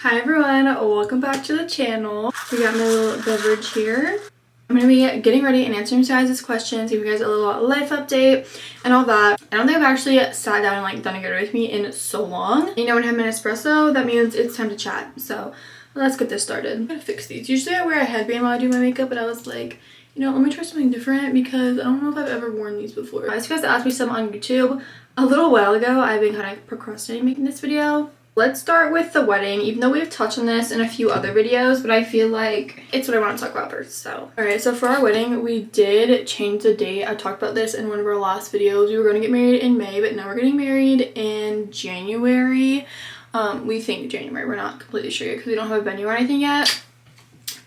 Hi everyone, welcome back to the channel. We got my little beverage here. I'm going to be getting ready and answering you guys' questions, giving you guys a little life update and all that. I don't think I've actually sat down and done a good with me in so long. You know, when I have an espresso, that means it's time to chat. So let's get this started. I'm going to fix these. Usually I wear a headband while I do my makeup, but I was like, you know, let me try something different because I don't know if I've ever worn these before. I asked you guys to ask me some on YouTube a little while ago. I've been kind of procrastinating making this video. Let's start with the wedding, even though we've touched on this in a few other videos, but I feel like it's what I want to talk about first. So, alright, so for our wedding, we did change the date. I talked about this in one of our last videos. We were going to get married in May, but now we're getting married in January. We think January. We're not completely sure yet because we don't have a venue or anything yet.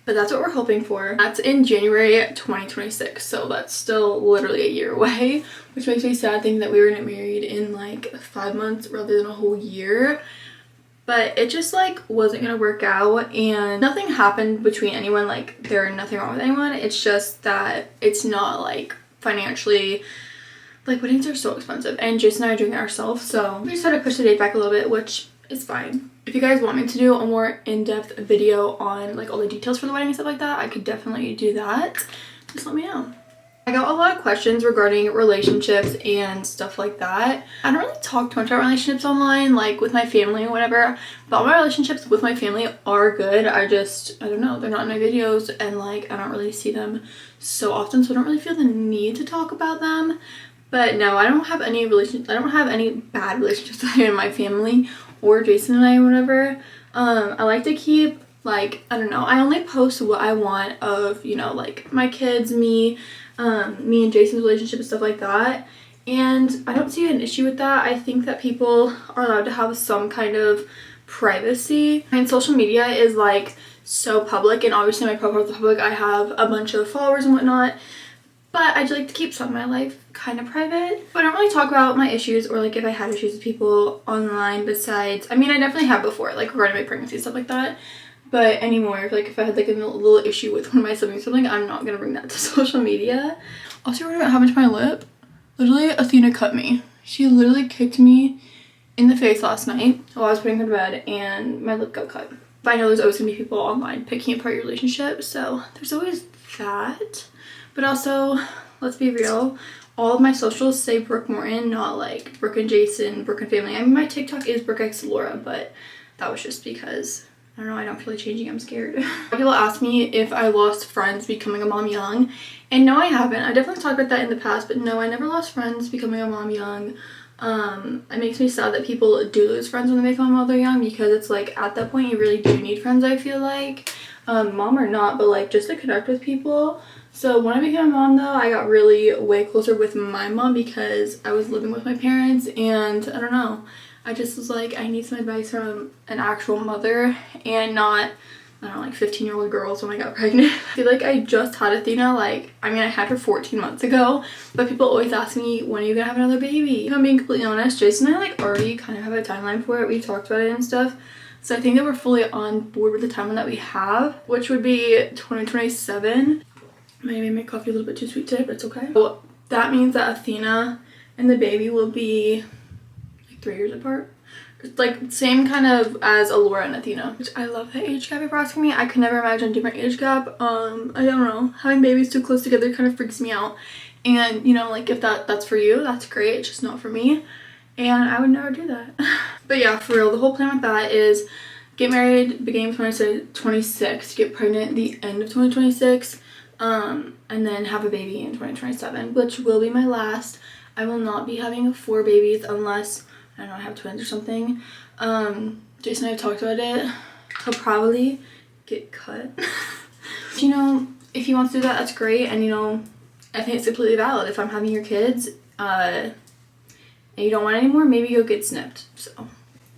But that's what we're hoping for. That's in January 2026, so that's still literally a year away, which makes me sad thinking that we were going to get married in like 5 months rather than a whole year. But it just wasn't gonna work out, and nothing happened between anyone. There's nothing wrong with anyone. It's just that it's not financially, weddings are so expensive, and Jason and I are doing it ourselves, so we just had to push the date back a little bit, which is fine. If you guys want me to do a more in-depth video on all the details for the wedding and stuff like that, I could definitely do that. Just let me know. I got a lot of questions regarding relationships and stuff like that. I don't really talk too much about relationships online, with my family or whatever, but all my relationships with my family are good. I don't know, they're not in my videos, and I don't really see them so often, so I don't really feel the need to talk about them. But no, I don't have any bad relationships with in my family or Jason and I or whatever. I like to keep I don't know, I only post what I want of, my kids, me and Jason's relationship and stuff like that, and I don't see an issue with that. I think that people are allowed to have some kind of privacy, and social media is so public, and obviously my profile is public. I have a bunch of followers and whatnot, but I do like to keep some of my life kind of private. But I don't really talk about my issues or if I had issues with people online besides, I mean, I definitely have before, regarding my pregnancy and stuff like that. But anymore, if I had a little issue with one of my siblings or something, I'm not gonna bring that to social media. Also, what happened to my lip? Literally, Athena cut me. She literally kicked me in the face last night while I was putting her to bed, and my lip got cut. But I know there's always gonna be people online picking apart your relationship, so there's always that. But also, let's be real, all of my socials say Brooke Morton, not Brooke and Jason, Brooke and family. I mean, my TikTok is Brooke x Alouras, but that was just because I don't know, I don't feel like changing, I'm scared. People ask me if I lost friends becoming a mom young, and no, I haven't. I definitely talked about that in the past, but no, I never lost friends becoming a mom young. It makes me sad that people do lose friends when they become a mother young, because it's at that point you really do need friends, I feel like. Mom or not, but just to connect with people. So when I became a mom though, I got really way closer with my mom because I was living with my parents, and I don't know, I just was I need some advice from an actual mother and not, I don't know, 15-year-old girls when I got pregnant. I feel I just had Athena, I mean, I had her 14 months ago, but people always ask me, when are you gonna have another baby? If I'm being completely honest, Jason and I already kind of have a timeline for it. We talked about it and stuff. So I think that we're fully on board with the timeline that we have, which would be 2027. Maybe my coffee a little bit too sweet today, but it's okay. So that means that Athena and the baby will be 3 years apart. It's same kind of as Alouras and Athena, which I love that age gap it brought for me. I could never imagine a different age gap. I don't know, having babies too close together kind of freaks me out, and if that's for you, that's great. It's just not for me, and I would never do that. But yeah, for real, the whole plan with that is get married beginning of 2026, get pregnant the end of 2026, and then have a baby in 2027, which will be my last. I will not be having 4 babies unless, I don't know, I have twins or something. Jason and I have talked about it. He'll probably get cut. If he wants to do that, that's great. And I think it's completely valid. If I'm having your kids, and you don't want any more, maybe you'll get snipped. So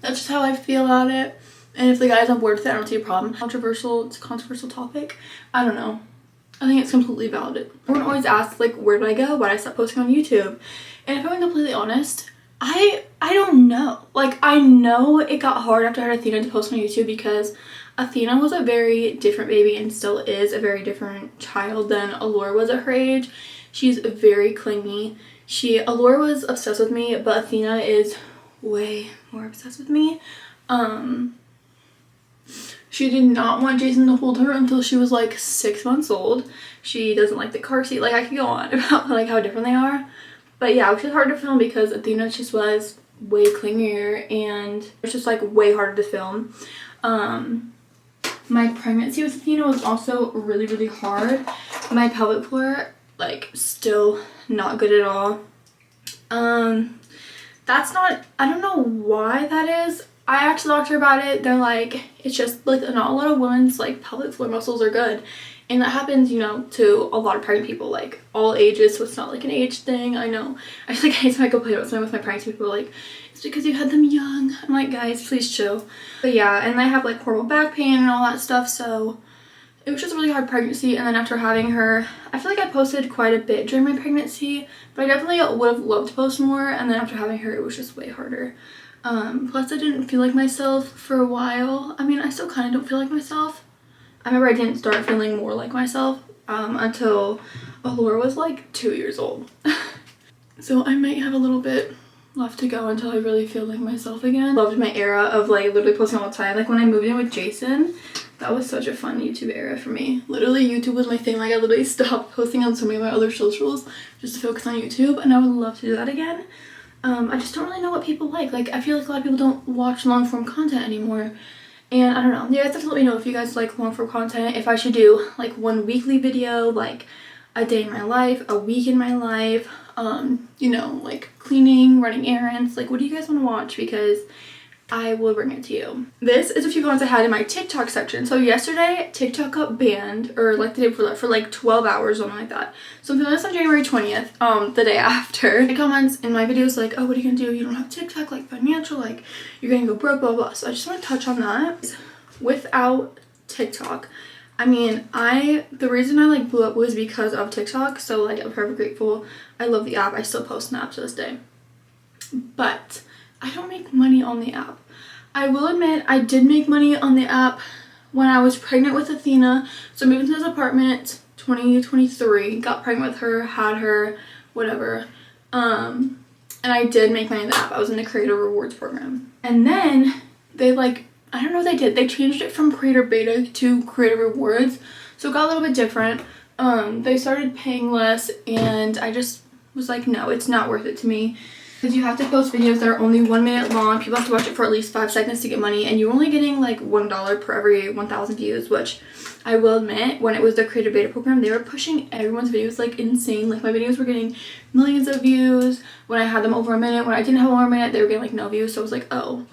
that's just how I feel about it. And if the guy's on board with it, I don't see a problem. It's a controversial topic. I don't know. I think it's completely valid. Everyone always asks, where did I go? Why did I stop posting on YouTube? And if I'm completely honest, I don't know. I know it got hard after I had Athena to post on YouTube because Athena was a very different baby and still is a very different child than Alouras was at her age. She's very clingy. Alouras was obsessed with me, but Athena is way more obsessed with me. She did not want Jason to hold her until she was like 6 months old. She doesn't like the car seat. Like, I could go on about like how different they are. But yeah, it was just hard to film because Athena just was way clingier and it's just like way harder to film. My pregnancy with Athena was also really, really hard. My pelvic floor, like, still not good at all. That's not, I don't know why that is. I asked the doctor about it. They're like, it's just like not a lot of women's like pelvic floor muscles are good. And that happens, you know, to a lot of pregnant people, like all ages, so it's not like an age thing. I know. I feel like anytime I complain about something with my pregnancy, people are like, it's because you had them young. I'm like, guys, please chill. But yeah, and I have like horrible back pain and all that stuff, so it was just a really hard pregnancy. And then after having her, I feel like I posted quite a bit during my pregnancy, but I definitely would have loved to post more. And then after having her, it was just way harder. Plus I didn't feel like myself for a while. I mean, I still kind of don't feel like myself. I remember I didn't start feeling more like myself until Alouras was like 2 years old. So I might have a little bit left to go until I really feel like myself again. Loved my era of like literally posting all the time. Like when I moved in with Jason, that was such a fun YouTube era for me. Literally YouTube was my thing. Like I literally stopped posting on so many of my other socials just to focus on YouTube, and I would love to do that again. I just don't really know what people like. Like I feel like a lot of people don't watch long form content anymore. And I don't know. You guys have to let me know if you guys like long form content. If I should do like one weekly video, like a day in my life, a week in my life, you know, like cleaning, running errands. Like what do you guys want to watch? Because I will bring it to you. This is a few comments I had in my TikTok section. So yesterday, TikTok got banned, or like the day before that, for like 12 hours, something like that. So I'm filming this on January 20th, the day after. The comments in my videos like, oh, what are you gonna do? You don't have TikTok, like financial, like you're gonna go broke, blah, blah. So I just want to touch on that. Without TikTok, I mean, the reason I like blew up was because of TikTok. So like I'm forever grateful. I love the app. I still post snaps to this day. But I don't make money on the app. I will admit I did make money on the app when I was pregnant with Athena. So I moved into this apartment 2023, got pregnant with her, had her, whatever. And I did make money on the app. I was in the creator rewards program. And then they like, I don't know what they did. They changed it from creator beta to creator rewards. So it got a little bit different. They started paying less and I just was like, no, it's not worth it to me. Because you have to post videos that are only 1 minute long. People have to watch it for at least 5 seconds to get money, and you're only getting like $1 per every 1,000 views, which I will admit, when it was the creator beta program, they were pushing everyone's videos like insane. Like my videos were getting millions of views when I had them over a minute. When I didn't have over a minute, they were getting like no views. So I was like, oh.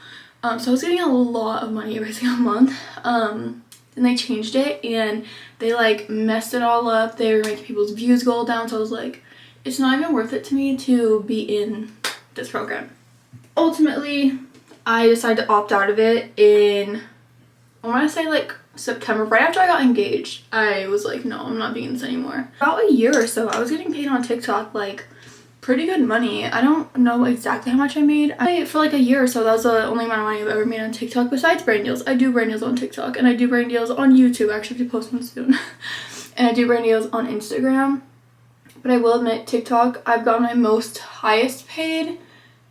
So I was getting a lot of money every single month. Then they changed it and they like messed it all up. They were making people's views go down. So I was like, it's not even worth it to me to be in this program. Ultimately, I decided to opt out of it in, I want to say like September, right after I got engaged. I was like, no, I'm not being this anymore. About a year or so, I was getting paid on TikTok like pretty good money. I don't know exactly how much I made. For like a year or so, that was the only amount of money I've ever made on TikTok besides brand deals. I do brand deals on TikTok and I do brand deals on YouTube. I actually have to post one soon. And I do brand deals on Instagram. But I will admit, TikTok, I've got my most highest paid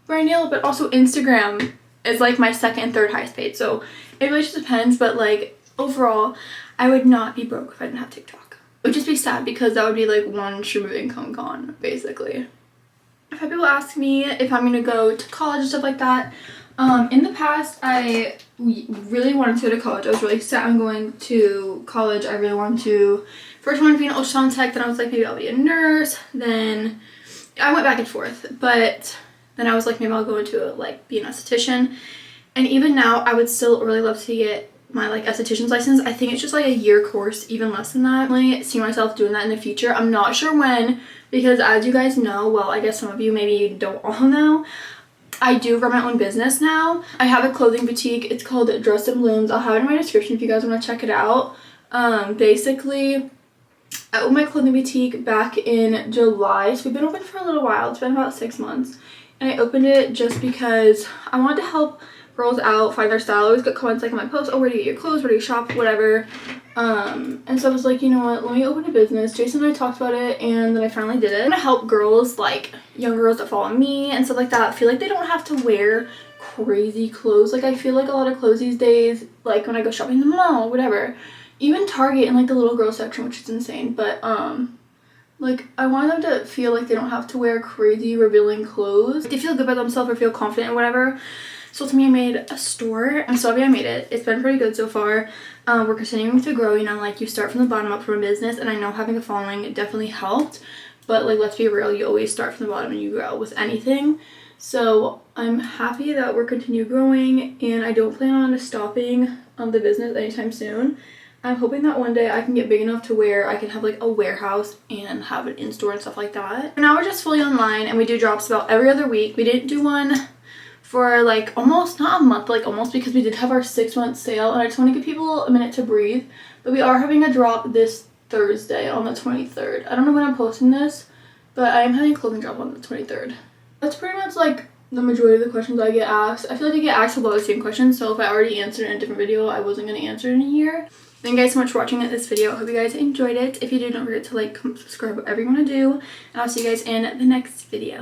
brand deal, but also Instagram is like my second and third highest paid. So it really just depends, but like overall, I would not be broke if I didn't have TikTok. It would just be sad because that would be like one stream of income gone, basically. I've had people ask me if I'm gonna go to college and stuff like that. In the past, I really wanted to go to college. I was really set on going to college. I really wanted to, first I wanted to be an ultrasound tech, then I was like, maybe I'll be a nurse. Then I went back and forth, but then I was like, maybe I'll go into like be an esthetician. And even now, I would still really love to get my like esthetician's license. I think it's just like a year course, even less than that. I really see myself doing that in the future. I'm not sure when, because as you guys know, well, I guess some of you maybe don't all know, I do run my own business now. I have a clothing boutique. It's called Dress and Blooms. I'll have it in my description if you guys want to check it out. Basically, I opened my clothing boutique back in July. So we've been open for a little while. It's been about 6 months. And I opened it just because I wanted to help girls out find their style. I always get comments like on my posts, oh, where do you get your clothes? Where do you shop? Whatever. And so I was like, you know what, let me open a business. Jason and I talked about it and then I finally did it. I'm gonna help girls, like young girls that follow me and stuff like that, feel like they don't have to wear crazy clothes. Like I feel like a lot of clothes these days, like when I go shopping in the mall, whatever, even Target and like the little girl section, which is insane, but like I want them to feel like they don't have to wear crazy revealing clothes. They feel good about themselves or feel confident or whatever. So to me, I made a store. I'm so happy I made it. It's been pretty good so far. We're continuing to grow, you know, like you start from the bottom up from a business, and I know having a following definitely helped, but like let's be real, you always start from the bottom and you grow with anything. So I'm happy that we're continue growing, and I don't plan on stopping the business anytime soon. I'm hoping that one day I can get big enough to where I can have like a warehouse and have an in-store and stuff like that. For now we're just fully online, and we do drops about every other week. We didn't do one for like almost, not a month, like almost, because we did have our 6-month sale, and I just want to give people a minute to breathe. But we are having a drop this Thursday on the 23rd. I don't know when I'm posting this, but I am having a clothing drop on the 23rd. That's pretty much like the majority of the questions I get asked. I feel like I get asked a lot of the same questions, so if I already answered in a different video, I wasn't going to answer it in here. Thank you guys so much for watching this video. I hope you guys enjoyed it. If you did, don't forget to like, comment, subscribe, whatever you want to do, and I'll see you guys in the next video.